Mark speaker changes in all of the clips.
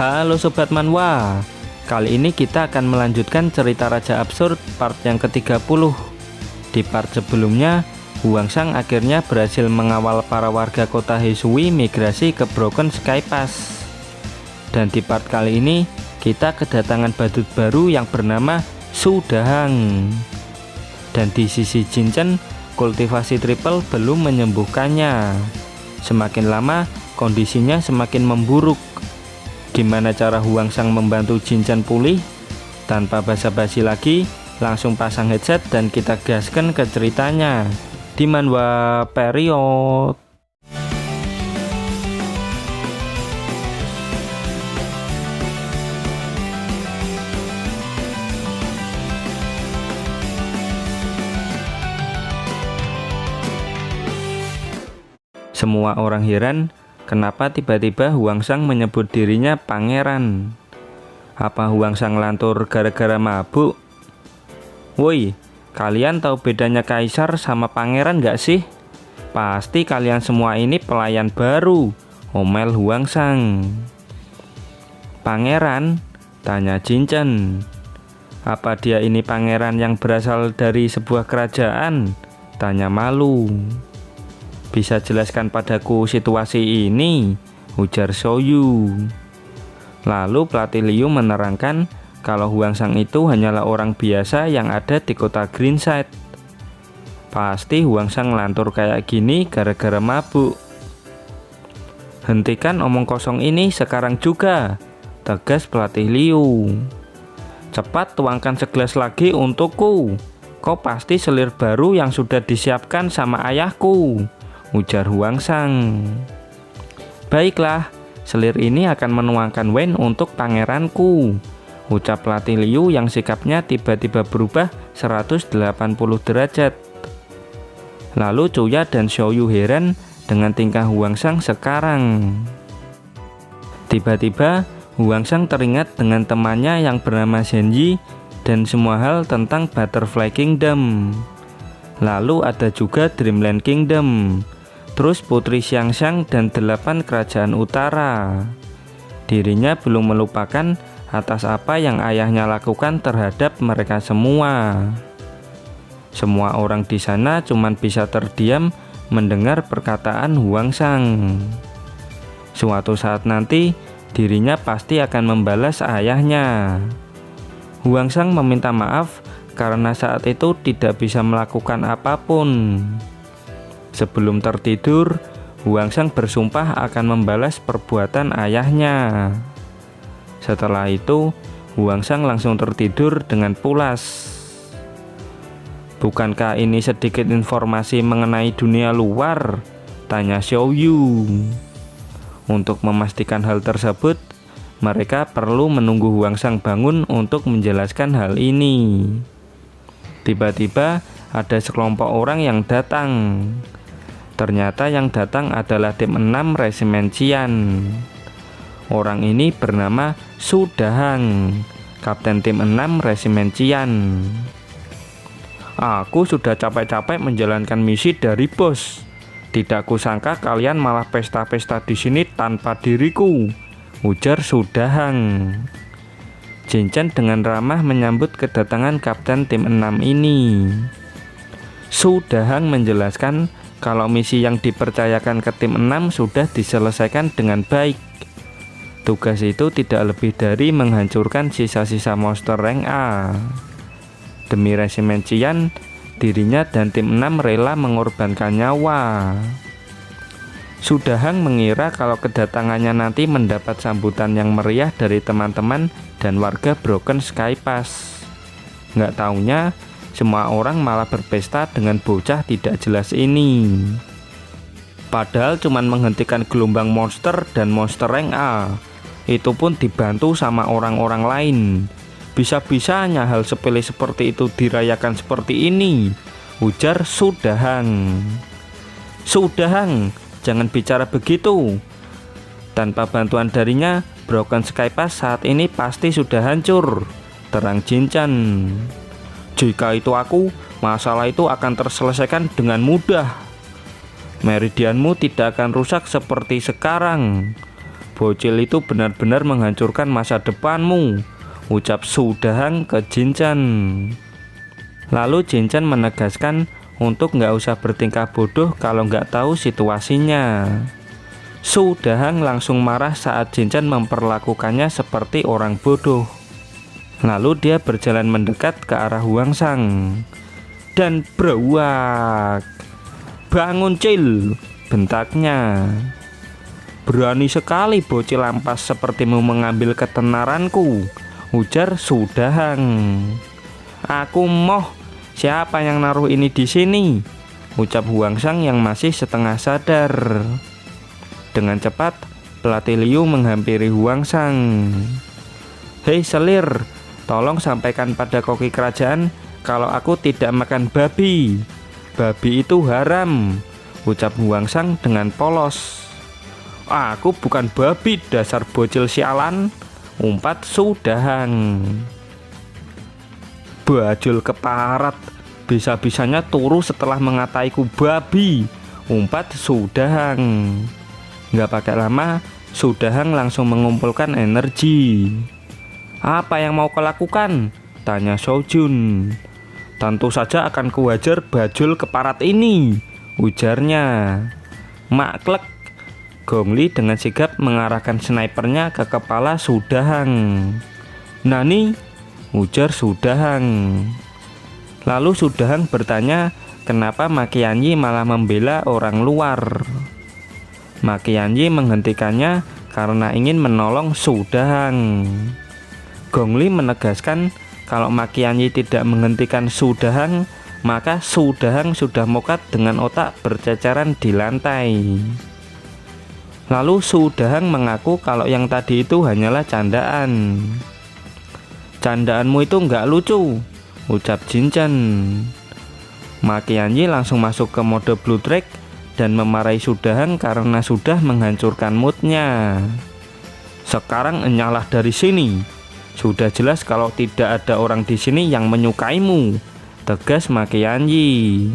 Speaker 1: Halo Sobat Manhwa, kali ini kita akan melanjutkan cerita Raja Absurd part yang ke-30. Di part sebelumnya, Hwangsang akhirnya berhasil mengawal para warga kota Hisui migrasi ke Broken Sky Pass. Dan di part kali ini, kita kedatangan badut baru yang bernama Su Dahang. Dan di sisi Jinchen, kultivasi triple belum menyembuhkannya. Semakin lama, kondisinya semakin memburuk. Gimana cara Hwangsang membantu Jinchen pulih? Tanpa basa-basi lagi, langsung pasang headset dan kita gaskan ke ceritanya di Manhwa Period. Semua orang heran kenapa tiba-tiba Hwangsang menyebut dirinya pangeran. Apa Hwangsang lantur gara-gara mabuk? Woi, kalian tahu bedanya kaisar sama pangeran gak sih? Pasti kalian semua ini pelayan baru, omel Hwangsang. Pangeran? Tanya Jinchen. Apa dia ini pangeran yang berasal dari sebuah kerajaan? Tanya Malu. Bisa jelaskan padaku situasi ini? Ujar Soyu. Lalu pelatih Liu menerangkan kalau Hwangsang itu hanyalah orang biasa yang ada di kota Greenside. Pasti Hwangsang lantur kayak gini gara-gara mabuk. Hentikan omong kosong ini sekarang juga, tegas pelatih Liu. Cepat tuangkan segelas lagi untukku. Kau pasti selir baru yang sudah disiapkan sama ayahku, ujar Hwangsang. Baiklah, selir ini akan menuangkan wine untuk pangeranku, ucap pelatih Liu yang sikapnya tiba-tiba berubah 180 derajat. Lalu Chuya dan Xiaoyu heran dengan tingkah Hwangsang sekarang. Tiba-tiba Hwangsang teringat dengan temannya yang bernama Zenji dan semua hal tentang Butterfly Kingdom. Lalu ada juga Dreamland Kingdom, terus Putri Xiangxiang dan 8 kerajaan utara. Dirinya belum melupakan atas apa yang ayahnya lakukan terhadap mereka semua. Semua orang di sana cuma bisa terdiam mendengar perkataan Hwangsang. Suatu saat nanti, dirinya pasti akan membalas ayahnya. Hwangsang meminta maaf karena saat itu tidak bisa melakukan apapun. Sebelum tertidur, Hwangsang bersumpah akan membalas perbuatan ayahnya. Setelah itu, Hwangsang langsung tertidur dengan pulas. Bukankah ini sedikit informasi mengenai dunia luar? Tanya Xiaoyu. Untuk memastikan hal tersebut, mereka perlu menunggu Hwangsang bangun untuk menjelaskan hal ini. Tiba-tiba ada sekelompok orang yang datang. Ternyata yang datang adalah tim 6 Resimen Qian. Orang ini bernama Su Dahang, kapten tim 6 Resimen Qian. Aku sudah capek-capek menjalankan misi dari bos. Tidak kusangka kalian malah pesta-pesta di sini tanpa diriku, ujar Su Dahang. Jinchen dengan ramah menyambut kedatangan kapten tim 6 ini. Su Dahang menjelaskan kalau misi yang dipercayakan ke tim 6 sudah diselesaikan dengan baik. Tugas itu tidak lebih dari menghancurkan sisa-sisa monster rank A. Demi Resimen Qian, dirinya dan tim 6 rela mengorbankan nyawa. Su Dahang mengira kalau kedatangannya nanti mendapat sambutan yang meriah dari teman-teman dan warga Broken Sky Pass. Nggak taunya, semua orang malah berpesta dengan bocah tidak jelas ini. Padahal cuman menghentikan gelombang monster dan monster rank A. Itu pun dibantu sama orang-orang lain. Bisa-bisanya hal sepele seperti itu dirayakan seperti ini, ujar Su Dahang. Su Dahang, jangan bicara begitu. Tanpa bantuan darinya, Broken Sky Pass saat ini pasti sudah hancur, terang Jinchen. Jika itu aku, masalah itu akan terselesaikan dengan mudah. Meridianmu tidak akan rusak seperti sekarang. Bocil itu benar-benar menghancurkan masa depanmu, ucap Su Dahang ke Jin Chen. Lalu Jin Chen menegaskan untuk nggak usah bertingkah bodoh kalau nggak tahu situasinya. Su Dahang langsung marah saat Jin Chen memperlakukannya seperti orang bodoh. Lalu dia berjalan mendekat ke arah Huang Shang dan beruak. "Bangun, Cil!" bentaknya. "Berani sekali bocil ampas sepertimu mengambil ketenaranku," ujar Su Dahang. "Aku moh, siapa yang naruh ini di sini?" ucap Huang Shang yang masih setengah sadar. Dengan cepat, pelatih Liu menghampiri Huang Shang. "Hei selir, tolong sampaikan pada koki kerajaan kalau aku tidak makan babi. Babi itu haram," ucap Huang Shang dengan polos. "Aku bukan babi, dasar bocil sialan," umpat Su Dahang. "Bajul keparat, bisa-bisanya turu setelah mengataiku babi," umpat Su Dahang. Nggak pakai lama, Su Dahang langsung mengumpulkan energi. "Apa yang mau kau lakukan?" tanya Shou Jun. "Tentu saja akan kuhajar bajul keparat ini," ujarnya. Maklek, Gong Li dengan sigap mengarahkan snipernya ke kepala Su Dahang. "Nani?" ujar Su Dahang. Lalu Su Dahang bertanya kenapa Ma Qianyi malah membela orang luar. Ma Qianyi menghentikannya karena ingin menolong Su Dahang. Gong Li menegaskan kalau Ma Qianyi tidak menghentikan Su Dahang, maka Su Dahang sudah mokat dengan otak berceceran di lantai. Lalu Su Dahang mengaku kalau yang tadi itu hanyalah candaan. "Candaanmu itu nggak lucu," ucap Jin Chen. Ma Qianyi langsung masuk ke mode Blue Drake dan memarahi Su Dahang karena sudah menghancurkan moodnya. "Sekarang enyahlah dari sini. Sudah jelas kalau tidak ada orang di sini yang menyukaimu," tegas Ma Qianyi.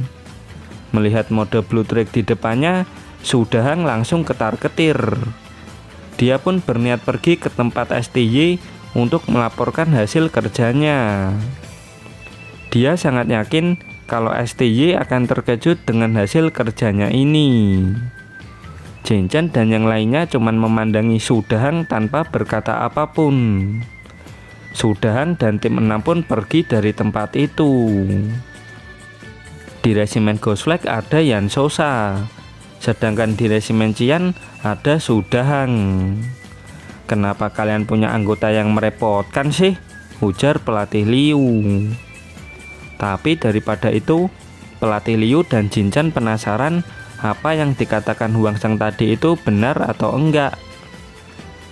Speaker 1: Melihat mode Blue Drake di depannya, Su Dahang langsung ketar-ketir. Dia pun berniat pergi ke tempat STY untuk melaporkan hasil kerjanya. Dia sangat yakin kalau STY akan terkejut dengan hasil kerjanya ini. Jin Chen dan yang lainnya cuman memandangi Su Dahang tanpa berkata apapun. Su Dahang dan tim 6 pun pergi dari tempat itu. Di resimen Ghost Flag ada Yan Sosa, sedangkan di resimen Qian ada Su Dahang. "Kenapa kalian punya anggota yang merepotkan sih?" ujar pelatih Liu. Tapi daripada itu, pelatih Liu dan Jin Chen penasaran apa yang dikatakan Huang Shang tadi itu benar atau enggak.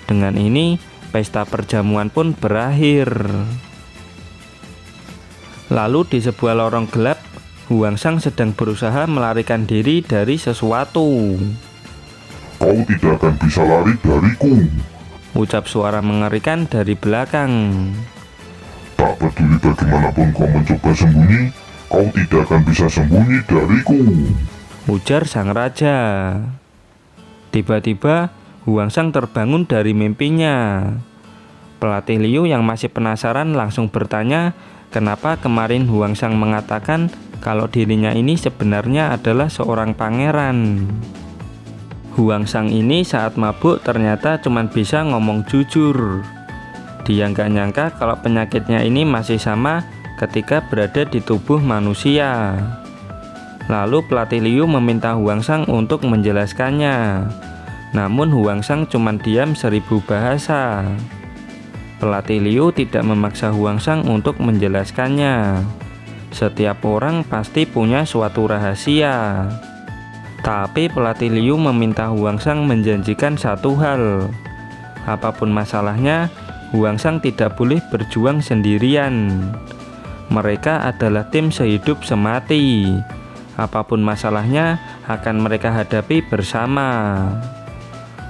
Speaker 1: Dengan ini, pesta perjamuan pun berakhir. Lalu di sebuah lorong gelap, Huang Shang sedang berusaha melarikan diri dari sesuatu.
Speaker 2: "Kau tidak akan bisa lari dariku,"
Speaker 1: ucap suara mengerikan dari belakang.
Speaker 2: "Tak peduli bagaimanapun kau mencoba sembunyi, kau tidak akan bisa sembunyi dariku,"
Speaker 1: ujar sang raja. Tiba-tiba Huang Shang terbangun dari mimpinya. Pelatih Liu yang masih penasaran langsung bertanya kenapa kemarin Huang Shang mengatakan kalau dirinya ini sebenarnya adalah seorang pangeran. Huang Shang ini saat mabuk ternyata cuma bisa ngomong jujur. Dia nggak nyangka kalau penyakitnya ini masih sama ketika berada di tubuh manusia. Lalu pelatih Liu meminta Huang Shang untuk menjelaskannya. Namun Huang Shang cuma diam 1000 bahasa. Pelatih Liu tidak memaksa Huang Shang untuk menjelaskannya. Setiap orang pasti punya suatu rahasia. Tapi pelatih Liu meminta Huang Shang menjanjikan satu hal. Apapun masalahnya, Huang Shang tidak boleh berjuang sendirian. Mereka adalah tim sehidup semati. Apapun masalahnya akan mereka hadapi bersama.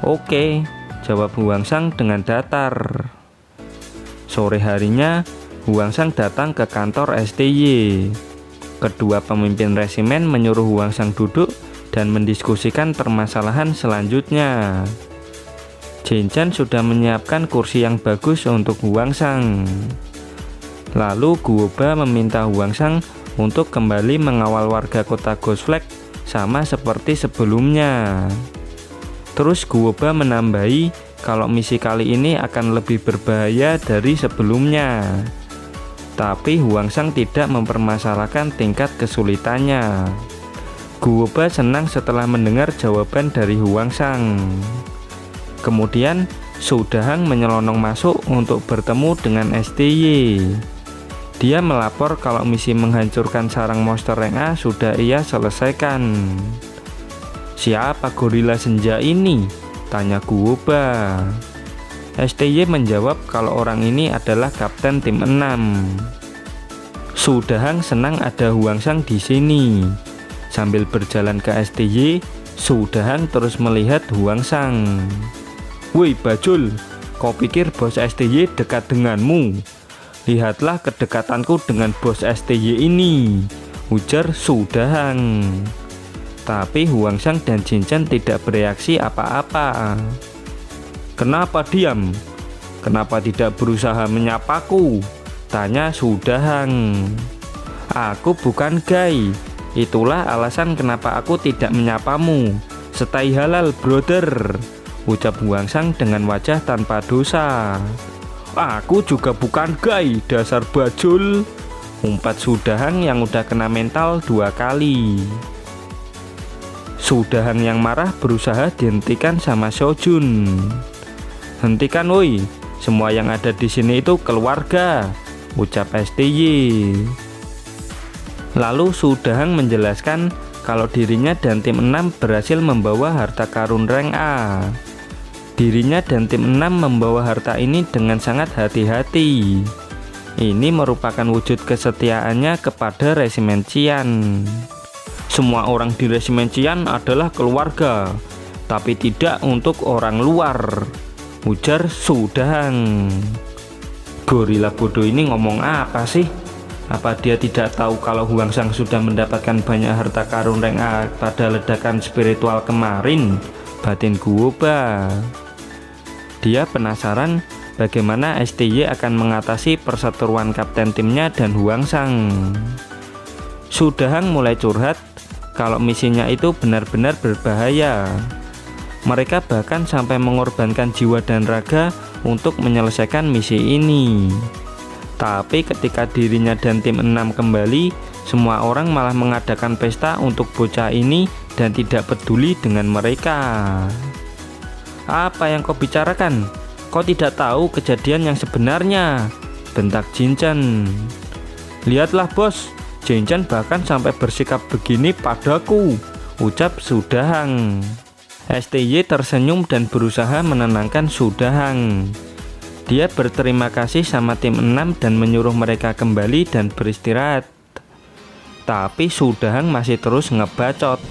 Speaker 1: "Oke," jawab Huang Shang dengan datar. Sore harinya, Huang Shang datang ke kantor STY. Kedua pemimpin resimen menyuruh Huang Shang duduk dan mendiskusikan permasalahan selanjutnya. Jinchan sudah menyiapkan kursi yang bagus untuk Huangsang. Lalu Guoba meminta Huangsang untuk kembali mengawal warga kota Ghost Flag sama seperti sebelumnya. Terus Guoba menambahi kalau misi kali ini akan lebih berbahaya dari sebelumnya. Tapi Huangsang tidak mempermasalahkan tingkat kesulitannya. Guoba senang setelah mendengar jawaban dari Huangsang. Kemudian Su Dahang menyelonong masuk untuk bertemu dengan STY. Dia melapor kalau misi menghancurkan sarang monster rank A sudah ia selesaikan. "Siapa gorila senja ini?" tanya Guoba. STY menjawab kalau orang ini adalah kapten tim 6. Su Dahang senang ada Huangsang di sini. Sambil berjalan ke STY, Su Dahang terus melihat Huangsang. "Woi Bajul, kau pikir bos STY dekat denganmu? Lihatlah kedekatanku dengan bos STY ini," ujar Su Dahang. Tapi Huangsang dan Jinchan tidak bereaksi apa-apa. "Kenapa diam? Kenapa tidak berusaha menyapaku?" tanya Su Dahang. "Aku bukan gay. Itulah alasan kenapa aku tidak menyapamu. Stay halal, brother," ucap Huangsang dengan wajah tanpa dosa. "Aku juga bukan gay, dasar bajul," umpat Su Dahang yang udah kena mental 2 kali. Su Dahang yang marah berusaha dihentikan sama Shojun. "Hentikan woi, semua yang ada di sini itu keluarga," ucap STY. Lalu Su Dahang menjelaskan kalau dirinya dan tim 6 berhasil membawa harta karun rank A. Dirinya dan tim 6 membawa harta ini dengan sangat hati-hati. Ini merupakan wujud kesetiaannya kepada Resimen Qian. "Semua orang di Resimen Qian adalah keluarga, tapi tidak untuk orang luar," ujar Su Dahang. Gorila bodoh ini ngomong apa sih? Apa dia tidak tahu kalau Huangsang sudah mendapatkan banyak harta karun rank A pada ledakan spiritual kemarin? Batin Guoba. Dia penasaran bagaimana STY akan mengatasi perseteruan kapten timnya dan Huangsang. Su Dahang mulai curhat kalau misinya itu benar-benar berbahaya. Mereka bahkan sampai mengorbankan jiwa dan raga untuk menyelesaikan misi ini. Tapi ketika dirinya dan tim 6 kembali, semua orang malah mengadakan pesta untuk bocah ini dan tidak peduli dengan mereka. "Apa yang kau bicarakan? Kau tidak tahu kejadian yang sebenarnya," bentak Jinchan. "Lihatlah bos, Jinchan bahkan sampai bersikap begini padaku," ucap Su Dahang. STY tersenyum dan berusaha menenangkan Su Dahang. Dia berterima kasih sama tim 6 dan menyuruh mereka kembali dan beristirahat. Tapi Su Dahang masih terus ngebacot.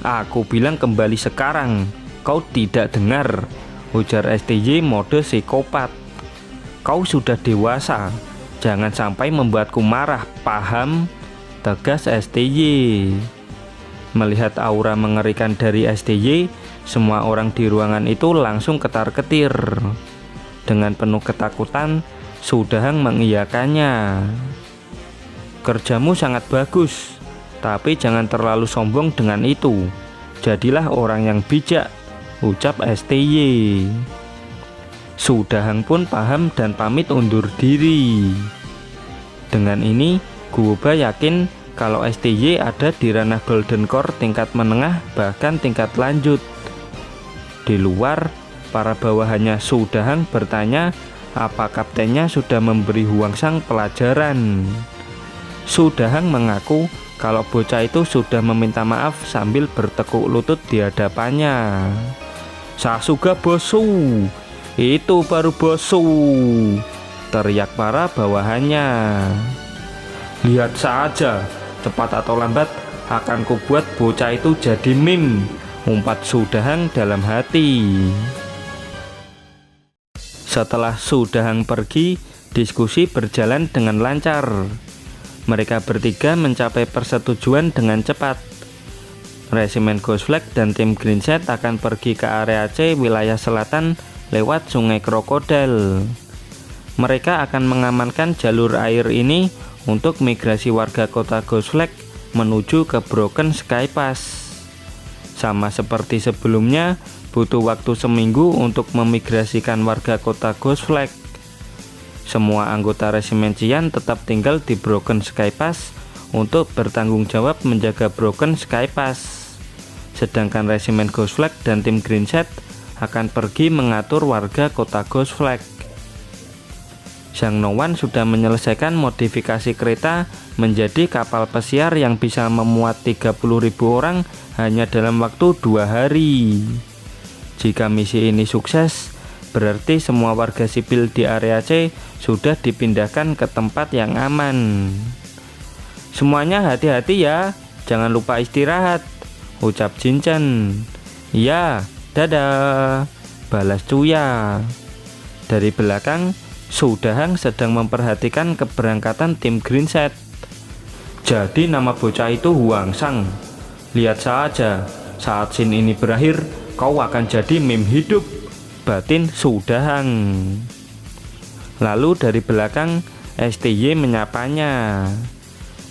Speaker 1: "Aku bilang kembali sekarang, kau tidak dengar," ujar STY mode psikopat. "Kau sudah dewasa, jangan sampai membuatku marah, paham?" tegas STY. Melihat aura mengerikan dari STY, semua orang di ruangan itu langsung ketar-ketir. Dengan penuh ketakutan, Su Dahang mengiyakannya. "Kerjamu sangat bagus, tapi jangan terlalu sombong dengan itu. Jadilah orang yang bijak," ucap STY. Su Dahang pun paham dan pamit undur diri. Dengan ini, Guoba yakin kalau STY ada di ranah Golden Core tingkat menengah bahkan tingkat lanjut. Di luar, para bawahannya Su Dahang bertanya apa kaptennya sudah memberi Huangsang pelajaran. Su Dahang mengaku kalau bocah itu sudah meminta maaf sambil bertekuk lutut di hadapannya. "Sasuga bosu, itu baru bosu," teriak para bawahannya. "Lihat saja, cepat atau lambat akan kubuat bocah itu jadi meme," umpat Su Dahang dalam hati. Setelah Su Dahang pergi, diskusi berjalan dengan lancar. Mereka bertiga mencapai persetujuan dengan cepat. Resimen Ghost Flag dan tim Green Set akan pergi ke area C wilayah selatan lewat Sungai Krokodil. Mereka akan mengamankan jalur air ini untuk migrasi warga kota Ghost Flag menuju ke Broken Sky Pass. Sama seperti sebelumnya, butuh waktu seminggu untuk memigrasikan warga kota Ghost Flag. Semua anggota resimen Qian tetap tinggal di Broken Sky Pass untuk bertanggung jawab menjaga Broken Sky Pass. Sedangkan resimen Ghost Flag dan tim Green Set akan pergi mengatur warga kota Ghost Flag. Zhang Nouwen sudah menyelesaikan modifikasi kereta menjadi kapal pesiar yang bisa memuat 30.000 orang hanya dalam waktu 2 hari. Jika misi ini sukses, berarti semua warga sipil di area C sudah dipindahkan ke tempat yang aman. Semuanya hati-hati ya, jangan lupa istirahat, ucap Jin Chen. Ya, dadah, balas Cuya. Dari belakang, Su Dahang sedang memperhatikan keberangkatan tim Green Set. Jadi nama bocah itu Huang Shang. Lihat saja, saat scene ini berakhir, kau akan jadi meme hidup, batin Su Dahang. Lalu dari belakang, STY menyapanya.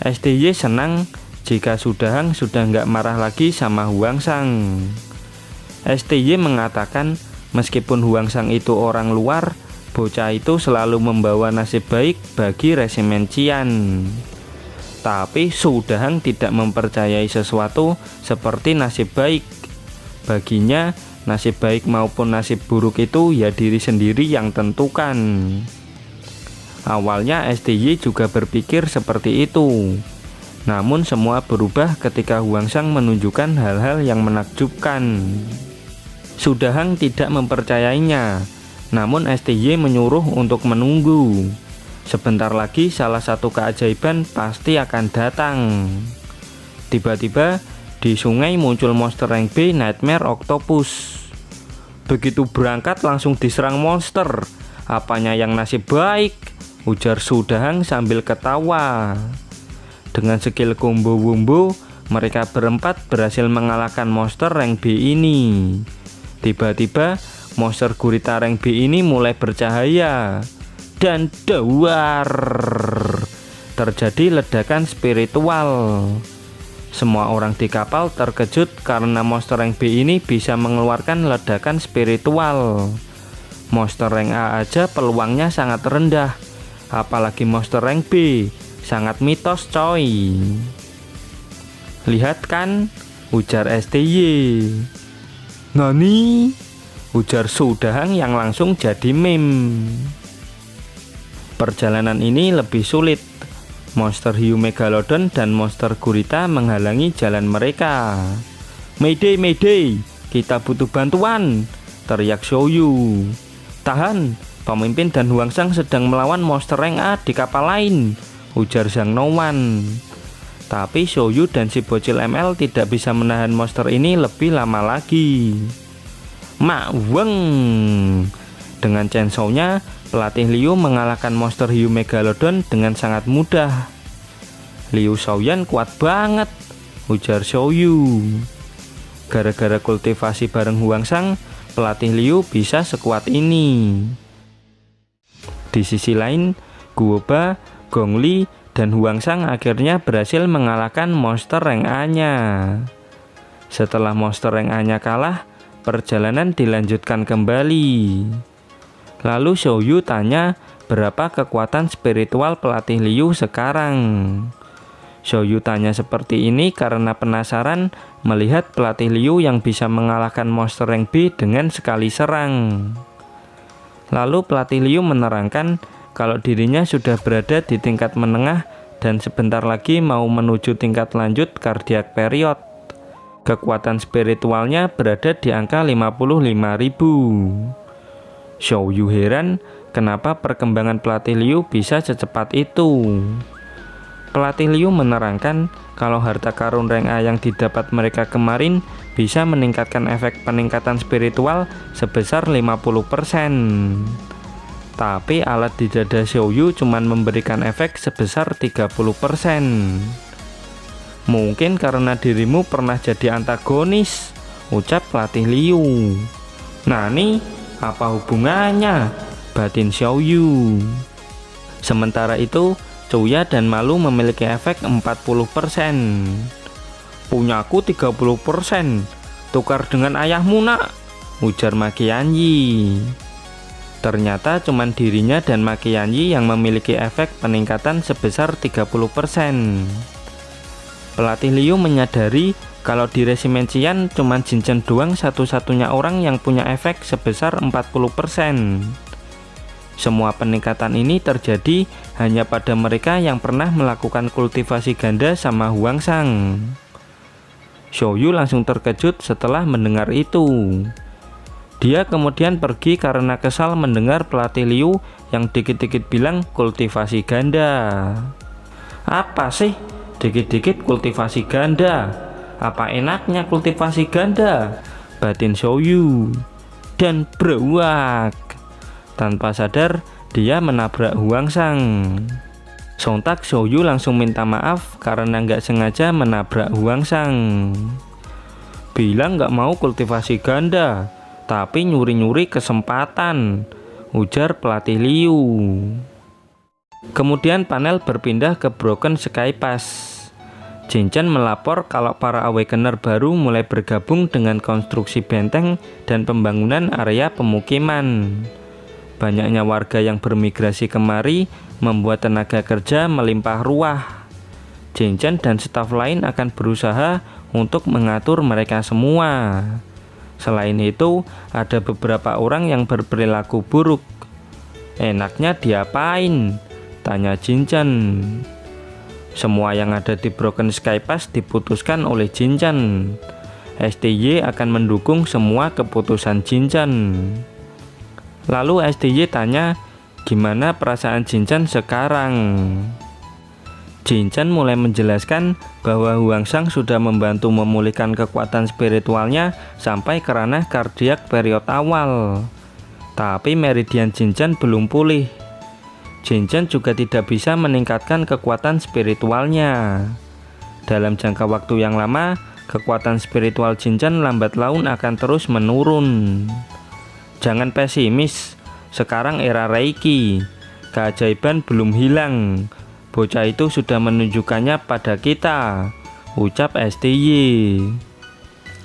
Speaker 1: STY senang jika Su Dahang sudah nggak marah lagi sama Huang Shang. STY mengatakan meskipun Huang Shang itu orang luar, bocah itu selalu membawa nasib baik bagi resimen Qian. Tapi Su Dahang tidak mempercayai sesuatu seperti nasib baik. Baginya, nasib baik maupun nasib buruk itu ya diri sendiri yang tentukan. Awalnya STY juga berpikir seperti itu. Namun semua berubah ketika Huang Shang menunjukkan hal-hal yang menakjubkan. Su Dahang tidak mempercayainya. Namun STY menyuruh untuk menunggu. Sebentar lagi salah satu keajaiban pasti akan datang. Tiba-tiba di sungai muncul monster rank B Nightmare Octopus. Begitu berangkat langsung diserang monster. Apanya yang nasib baik? Ujar Su Dahang sambil ketawa. Dengan skill combo wumbo, mereka berempat berhasil mengalahkan monster rank B ini. Tiba-tiba monster gurita rank B ini mulai bercahaya dan dawar. Terjadi ledakan spiritual. Semua orang di kapal terkejut karena monster rank B ini bisa mengeluarkan ledakan spiritual. Monster rank A aja peluangnya sangat rendah, apalagi monster rank B, sangat mitos coy. Lihat kan, ujar STY. Nani? Ujar Su Dahang yang langsung jadi meme. Perjalanan ini lebih sulit. Monster hiu megalodon dan monster gurita menghalangi jalan mereka. Mayday, mayday, kita butuh bantuan, teriak Xiaoyu. Tahan, pemimpin dan Huang Shang sedang melawan monster rank A di kapal lain, ujar Zhang Nouwen. Tapi Xiaoyu dan si bocil ML tidak bisa menahan monster ini lebih lama lagi. Mak Weng. Dengan chainsaw-nya, pelatih Liu mengalahkan monster hiu megalodon dengan sangat mudah. Liu Xiaoyan kuat banget, ujar Xiaoyu. Gara-gara kultivasi bareng Huang Shang, pelatih Liu bisa sekuat ini. Di sisi lain, Guoba, Gong Li, dan Huang Shang akhirnya berhasil mengalahkan monster rank A-nya. Setelah monster rank A-nya kalah, perjalanan dilanjutkan kembali. Lalu Xiaoyu tanya berapa kekuatan spiritual pelatih Liu sekarang. Xiaoyu tanya seperti ini karena penasaran melihat pelatih Liu yang bisa mengalahkan monster rank B dengan sekali serang. Lalu pelatih Liu menerangkan kalau dirinya sudah berada di tingkat menengah dan sebentar lagi mau menuju tingkat lanjut cardiac period. Kekuatan spiritualnya berada di angka 55.000. Xiaoyu heran kenapa perkembangan pelatih Liu bisa secepat itu. Pelatih Liu menerangkan kalau harta karun rank A yang didapat mereka kemarin bisa meningkatkan efek peningkatan spiritual sebesar 50%. Tapi alat di dada Xiaoyu cuma memberikan efek sebesar 30%. Mungkin karena dirimu pernah jadi antagonis, ucap pelatih Liu. Nani, apa hubungannya? Batin Xiaoyu. Sementara itu, Chuya dan Malu memiliki efek 40%. Punyaku 30%. Tukar dengan ayahmu, nak, ujar Makianyi. Ternyata cuman dirinya dan Makianyi yang memiliki efek peningkatan sebesar 30%. Pelatih Liu menyadari kalau di resimen Xian cuman Jinchen doang satu-satunya orang yang punya efek sebesar 40%. Semua peningkatan ini terjadi hanya pada mereka yang pernah melakukan kultivasi ganda sama Huangsang. Xiaoyu langsung terkejut setelah mendengar itu. Dia kemudian pergi karena kesal mendengar pelatih Liu yang dikit-dikit bilang kultivasi ganda. Apa sih? Dikit-dikit kultivasi ganda? Apa enaknya kultivasi ganda? Batin Xiaoyu. Dan beruak. Tanpa sadar, dia menabrak Huangsang. Sontak Xiaoyu langsung minta maaf karena nggak sengaja menabrak Huangsang. Bilang nggak mau kultivasi ganda, tapi nyuri-nyuri kesempatan, ujar pelatih Liu. Kemudian panel berpindah ke Broken Sky Pass. Jinchen melapor kalau para Awakener baru mulai bergabung dengan konstruksi benteng dan pembangunan area pemukiman. Banyaknya warga yang bermigrasi kemari membuat tenaga kerja melimpah ruah. Jinchen dan staf lain akan berusaha untuk mengatur mereka semua. Selain itu, ada beberapa orang yang berperilaku buruk. Enaknya diapain? Tanya Jinchen. Semua yang ada di Broken Sky Pass diputuskan oleh Jinchen. STY akan mendukung semua keputusan Jinchen. Lalu STY tanya, gimana perasaan Jinchen sekarang? Jinchen mulai menjelaskan bahwa Huangsang sudah membantu memulihkan kekuatan spiritualnya sampai ke ranah kardiak period awal. Tapi meridian Jinchen belum pulih. Jinchen juga tidak bisa meningkatkan kekuatan spiritualnya. Dalam jangka waktu yang lama, kekuatan spiritual Jinchen lambat laun akan terus menurun. Jangan pesimis, sekarang era Reiki. Keajaiban belum hilang. Bocah itu sudah menunjukkannya pada kita, ucap STY.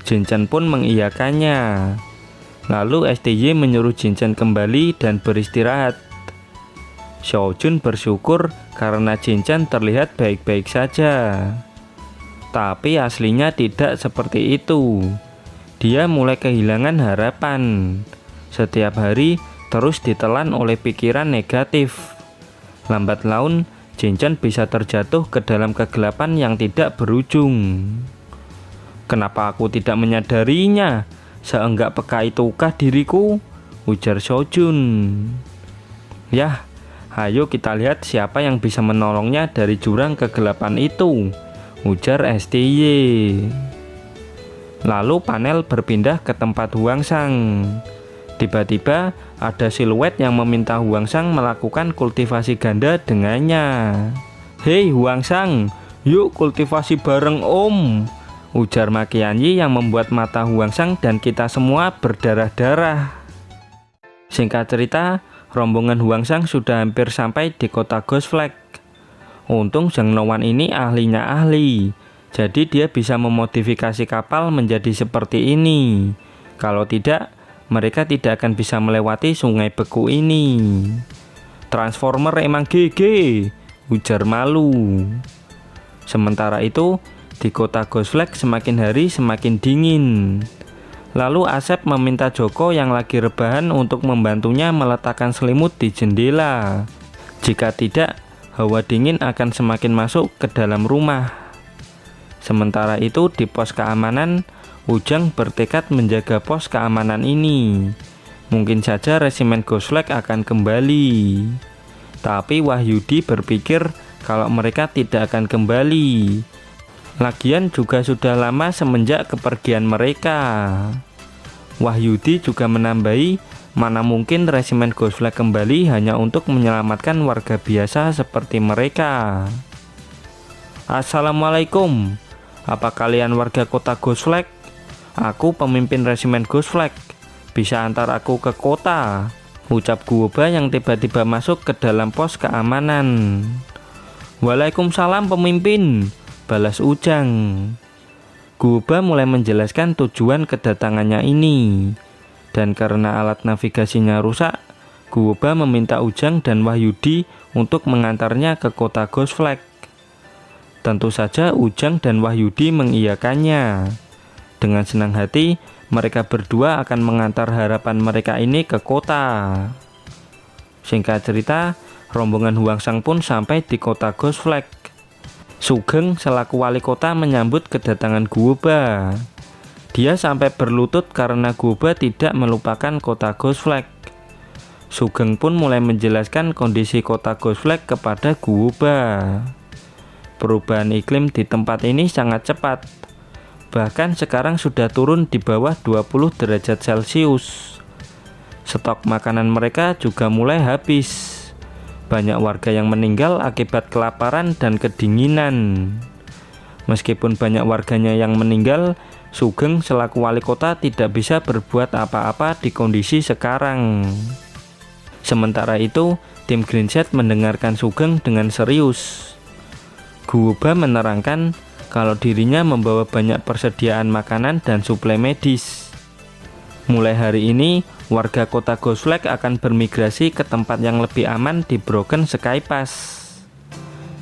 Speaker 1: Jinchen pun mengiyakannya. Lalu STY menyuruh Jinchen kembali dan beristirahat. Xiaojun bersyukur karena Jinchen terlihat baik-baik saja. Tapi aslinya tidak seperti itu. Dia mulai kehilangan harapan. Setiap hari terus ditelan oleh pikiran negatif. Lambat laun, Jinchen bisa terjatuh ke dalam kegelapan yang tidak berujung. Kenapa aku tidak menyadarinya? Seenggak peka itukah diriku? Ujar Xiaojun. Yah, ayo kita lihat siapa yang bisa menolongnya dari jurang kegelapan itu, ujar STY. Lalu panel berpindah ke tempat Huangsang. Tiba-tiba ada siluet yang meminta Huangsang melakukan kultivasi ganda dengannya. Hei Huangsang, yuk kultivasi bareng om, ujar Makianyi yang membuat mata Huangsang dan kita semua berdarah-darah. Singkat cerita, rombongan Huangsang sudah hampir sampai di kota Ghost Flag. Untung Zhang Nowan ini ahlinya ahli, jadi dia bisa memodifikasi kapal menjadi seperti ini. Kalau tidak, mereka tidak akan bisa melewati sungai beku ini. Transformer emang GG, ujar Malu. Sementara itu, di kota Ghost Flag semakin hari semakin dingin. Lalu Asep meminta Joko yang lagi rebahan untuk membantunya meletakkan selimut di jendela. Jika tidak, hawa dingin akan semakin masuk ke dalam rumah. Sementara itu di pos keamanan, Ujang bertekad menjaga pos keamanan ini. Mungkin saja resimen Ghost Flag akan kembali. Tapi Wahyudi berpikir kalau mereka tidak akan kembali. Lagian juga sudah lama semenjak kepergian mereka. Wahyudi juga menambahi, mana mungkin resimen Ghost Flag kembali hanya untuk menyelamatkan warga biasa seperti mereka. Assalamualaikum, Apa kalian warga kota Ghost Flag? Aku pemimpin resimen Ghost Flag. Bisa antar aku ke kota, ucap Guoba yang tiba-tiba masuk ke dalam pos keamanan. Waalaikumsalam pemimpin, balas Ujang. Guoba mulai menjelaskan tujuan kedatangannya ini. Dan karena alat navigasinya rusak, Guoba meminta Ujang dan Wahyudi untuk mengantarnya ke kota Ghost Flag. Tentu saja Ujang dan Wahyudi mengiyakannya. Dengan senang hati, mereka berdua akan mengantar harapan mereka ini ke kota. Singkat cerita, rombongan Huangsang pun sampai di kota Ghost Flag. Sugeng selaku wali kota menyambut kedatangan Guoba. Dia sampai berlutut karena Guoba tidak melupakan kota Ghost Flag. Sugeng pun mulai menjelaskan kondisi kota Ghost Flag kepada Guoba. Perubahan iklim di tempat ini sangat cepat. Bahkan sekarang sudah turun di bawah 20 derajat Celcius. Stok makanan mereka juga mulai habis. Banyak warga yang meninggal akibat kelaparan dan kedinginan. Meskipun banyak warganya yang meninggal, Sugeng selaku wali kota tidak bisa berbuat apa-apa di kondisi sekarang. Sementara itu, tim Greenset mendengarkan Sugeng dengan serius. Guoba menerangkan kalau dirinya membawa banyak persediaan makanan dan suplai medis. Mulai hari ini, warga kota Ghost Flag akan bermigrasi ke tempat yang lebih aman di Broken Sky Pass.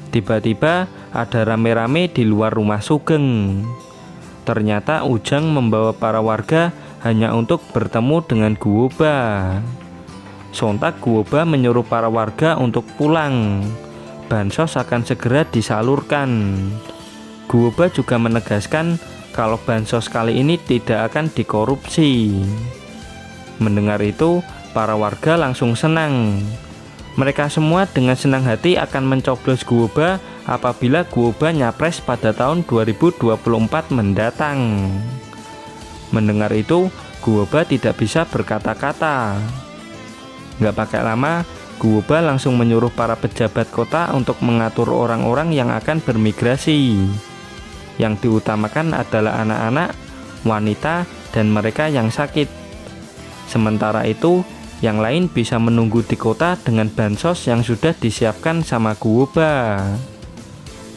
Speaker 1: Tiba-tiba ada rame-rame di luar rumah Sugeng. Ternyata Ujang membawa para warga hanya untuk bertemu dengan Guoba. Sontak Guoba menyuruh para warga untuk pulang. Bansos akan segera disalurkan. Guoba juga menegaskan kalau bansos kali ini tidak akan dikorupsi. Mendengar itu, para warga langsung senang. Mereka semua dengan senang hati akan mencoblos Guoba apabila Guoba nyapres pada tahun 2024 mendatang. Mendengar itu, Guoba tidak bisa berkata-kata. Nggak pakai lama, Guoba langsung menyuruh para pejabat kota untuk mengatur orang-orang yang akan bermigrasi. Yang diutamakan adalah anak-anak, wanita, dan mereka yang sakit. Sementara itu, yang lain bisa menunggu di kota dengan bansos yang sudah disiapkan sama Guoba.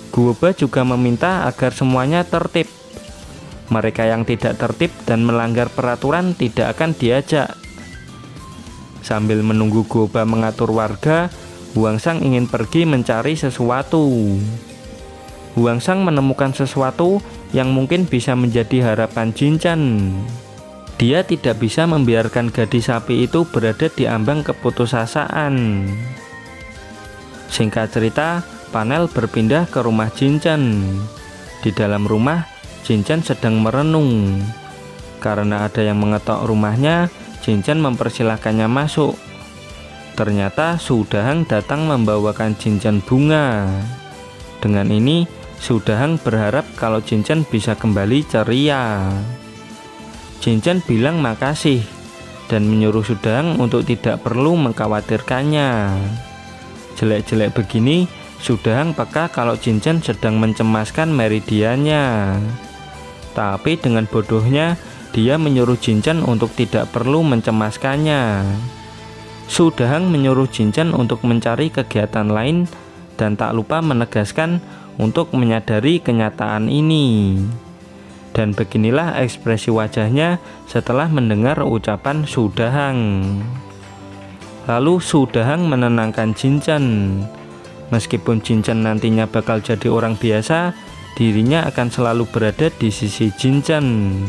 Speaker 1: Guoba juga meminta agar semuanya tertib. Mereka yang tidak tertib dan melanggar peraturan tidak akan diajak. Sambil menunggu Guoba mengatur warga, Huangsang ingin pergi mencari sesuatu. Huangsang menemukan sesuatu yang mungkin bisa menjadi harapan Jinchen. Dia tidak bisa membiarkan gadis sapi itu berada di ambang keputusasaan. Singkat cerita, panel berpindah ke rumah Jinchen. Di dalam rumah, Jinchen sedang merenung. Karena ada yang mengetok rumahnya, Jinchen mempersilahkannya masuk. Ternyata Su Dahang datang membawakan cincin bunga. Dengan ini, Su Dahang berharap kalau Jinchen bisa kembali ceria. Jinchen bilang makasih dan menyuruh Su Dahang untuk tidak perlu mengkhawatirkannya. Jelek-jelek begini, Su Dahang peka kalau Jinchen sedang mencemaskan meridiannya. Tapi dengan bodohnya, dia menyuruh Jinchen untuk tidak perlu mencemaskannya. Su Dahang menyuruh Jinchen untuk mencari kegiatan lain dan tak lupa menegaskan untuk menyadari kenyataan ini. Dan beginilah ekspresi wajahnya setelah mendengar ucapan Su Dahang. Lalu Su Dahang menenangkan Jinchen. Meskipun Jinchen nantinya bakal jadi orang biasa, dirinya akan selalu berada di sisi Jinchen.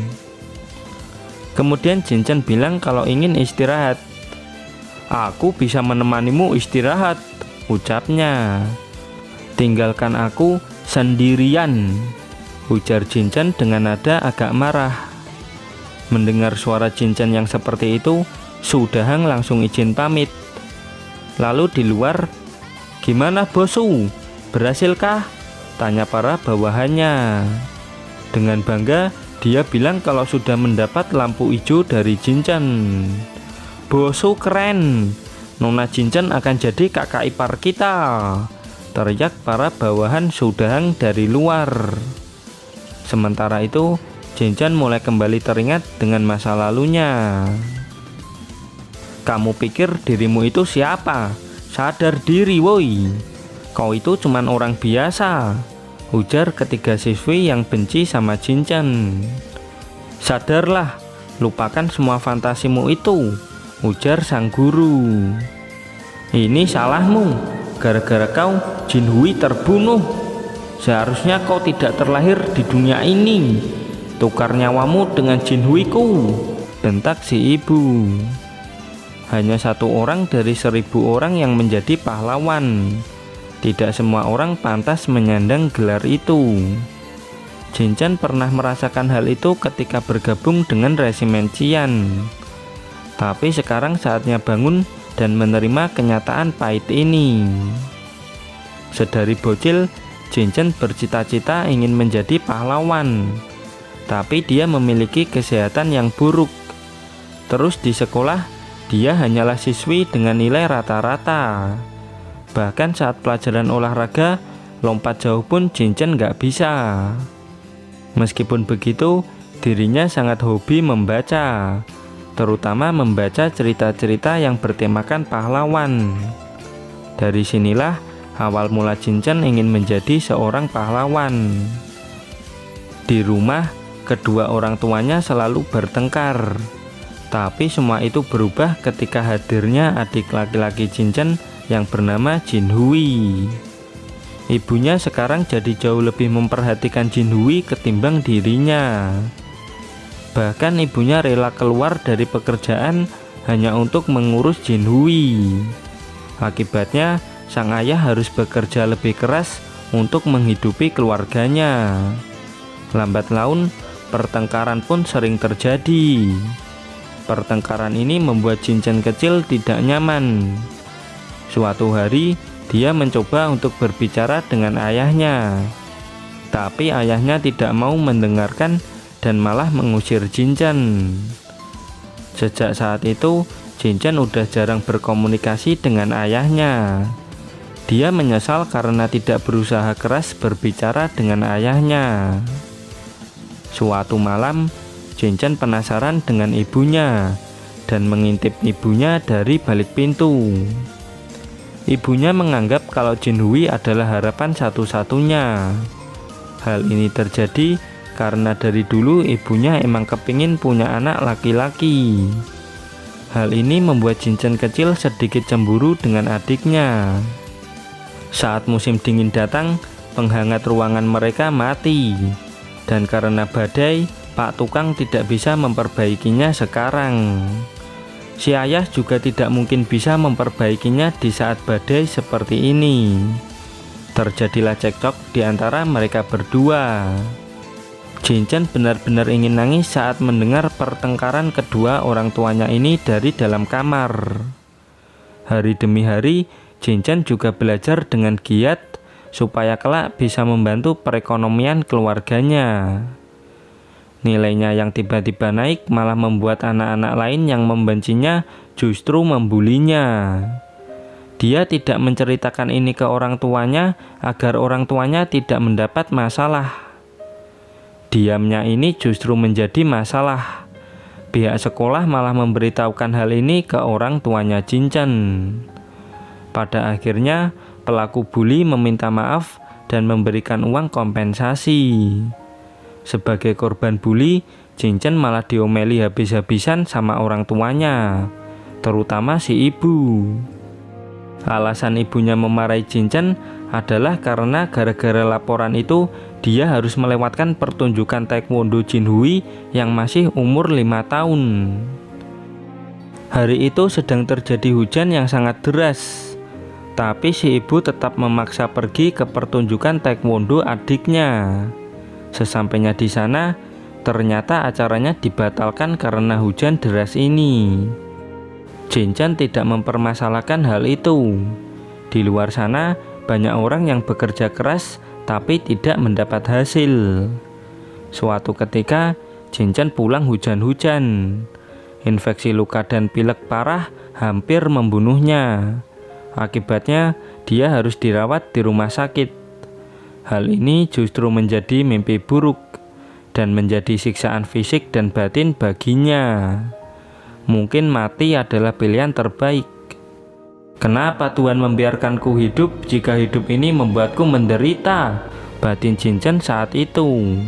Speaker 1: Kemudian Jinchen bilang kalau ingin istirahat. Aku bisa menemanimu istirahat, ucapnya. Tinggalkan aku sendirian, ujar Jinchen dengan nada agak marah. Mendengar suara Jinchen yang seperti itu, Su Dahang langsung izin pamit. Lalu di luar, gimana bosku? Berhasilkah? Tanya para bawahannya. Dengan bangga, dia bilang kalau sudah mendapat lampu hijau dari Jinchen. Bosu keren, Nona Jinchen akan jadi kakak ipar kita, teriak para bawahan Su Dahang dari luar. Sementara itu, Jinchen mulai kembali teringat dengan masa lalunya. "Kamu pikir dirimu itu siapa? Sadar diri woi. Kau itu cuman orang biasa," ujar ketiga siswi yang benci sama Jinchen. "Sadarlah, lupakan semua fantasimu itu," ujar sang guru. "Ini salahmu, gara-gara kau Jinhui terbunuh. Seharusnya kau tidak terlahir di dunia ini. Tukar nyawamu dengan Jinhui-ku," bentak si ibu. Hanya satu orang dari 1000 orang yang menjadi pahlawan. Tidak semua orang pantas menyandang gelar itu. Jinchen pernah merasakan hal itu ketika bergabung dengan resimen Qian. Tapi sekarang saatnya bangun dan menerima kenyataan pahit ini. Sedari bocil, Jinchen bercita-cita ingin menjadi pahlawan. Tapi dia memiliki kesehatan yang buruk. Terus di sekolah, dia hanyalah siswi dengan nilai rata-rata. Bahkan saat pelajaran olahraga, lompat jauh pun Jinchen nggak bisa. Meskipun begitu, dirinya sangat hobi membaca, terutama membaca cerita-cerita yang bertemakan pahlawan. Dari sinilah awal mula Jinchen ingin menjadi seorang pahlawan. Di rumah, kedua orang tuanya selalu bertengkar. Tapi semua itu berubah ketika hadirnya adik laki-laki Jinchen yang bernama Jinhui. Ibunya sekarang jadi jauh lebih memperhatikan Jinhui ketimbang dirinya. Bahkan ibunya rela keluar dari pekerjaan hanya untuk mengurus Jinhui. Akibatnya, sang ayah harus bekerja lebih keras untuk menghidupi keluarganya. Lambat laun, pertengkaran pun sering terjadi. Pertengkaran ini membuat Jinchen kecil tidak nyaman. Suatu hari, dia mencoba untuk berbicara dengan ayahnya. Tapi ayahnya tidak mau mendengarkan dan malah mengusir Jinchen. Sejak saat itu, Jinchen udah jarang berkomunikasi dengan ayahnya. Dia menyesal karena tidak berusaha keras berbicara dengan ayahnya. Suatu malam, Jinchen penasaran dengan ibunya dan mengintip ibunya dari balik pintu. Ibunya menganggap kalau Jinhui adalah harapan satu-satunya. Hal ini terjadi karena dari dulu ibunya emang kepingin punya anak laki-laki. Hal ini membuat Jinchen kecil sedikit cemburu dengan adiknya. Saat musim dingin datang, penghangat ruangan mereka mati. Dan karena badai, Pak Tukang tidak bisa memperbaikinya sekarang. Si ayah juga tidak mungkin bisa memperbaikinya di saat badai seperti ini. Terjadilah cekcok di antara mereka berdua. Jinchen benar-benar ingin nangis saat mendengar pertengkaran kedua orang tuanya ini dari dalam kamar. Hari demi hari, Jinchen juga belajar dengan giat supaya kelak bisa membantu perekonomian keluarganya. Nilainya yang tiba-tiba naik malah membuat anak-anak lain yang membencinya justru membulinya. Dia tidak menceritakan ini ke orang tuanya agar orang tuanya tidak mendapat masalah. Diamnya ini justru menjadi masalah. Pihak sekolah malah memberitahukan hal ini ke orang tuanya Jinchen. Pada akhirnya, pelaku bully meminta maaf dan memberikan uang kompensasi. Sebagai korban bully, Jinchen malah diomeli habis-habisan sama orang tuanya, terutama si ibu. Alasan ibunya memarahi Jinchen adalah karena gara-gara laporan itu, dia harus melewatkan pertunjukan taekwondo Jinhui yang masih umur 5 tahun. Hari itu sedang terjadi hujan yang sangat deras. Tapi si ibu tetap memaksa pergi ke pertunjukan taekwondo adiknya. Sesampainya di sana, ternyata acaranya dibatalkan karena hujan deras ini. Jinchen tidak mempermasalahkan hal itu. Di luar sana, banyak orang yang bekerja keras tapi tidak mendapat hasil. Suatu ketika, Jinchen pulang hujan-hujan. Infeksi luka dan pilek parah hampir membunuhnya. Akibatnya, dia harus dirawat di rumah sakit. Hal ini justru menjadi mimpi buruk, dan menjadi siksaan fisik dan batin baginya. Mungkin mati adalah pilihan terbaik. Kenapa Tuhan membiarkanku hidup jika hidup ini membuatku menderita? Batin Jin Chen saat itu.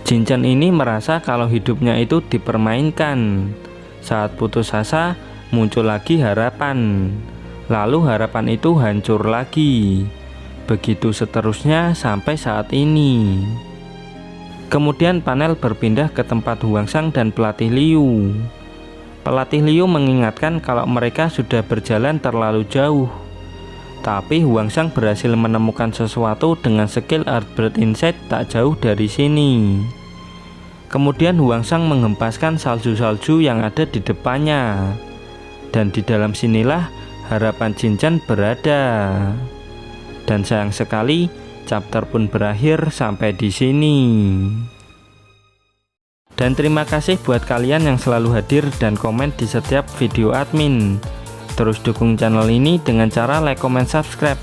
Speaker 1: Jin Chen ini merasa kalau hidupnya itu dipermainkan. Saat putus asa, muncul lagi harapan. Lalu harapan itu hancur lagi. Begitu seterusnya sampai saat ini. Kemudian panel berpindah ke tempat Huangsang dan pelatih Liu. Pelatih Liu mengingatkan kalau mereka sudah berjalan terlalu jauh. Tapi Huangsang berhasil menemukan sesuatu dengan skill Earthbird Insight tak jauh dari sini. Kemudian Huangsang menghempaskan salju-salju yang ada di depannya. Dan di dalam sinilah harapan Jin Chen berada. Dan sayang sekali, chapter pun berakhir sampai di sini. Dan terima kasih buat kalian yang selalu hadir dan komen di setiap video admin. Terus dukung channel ini dengan cara like, comment, subscribe.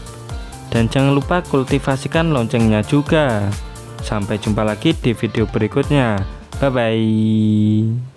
Speaker 1: Dan jangan lupa kultivasikan loncengnya juga. Sampai jumpa lagi di video berikutnya. Bye-bye.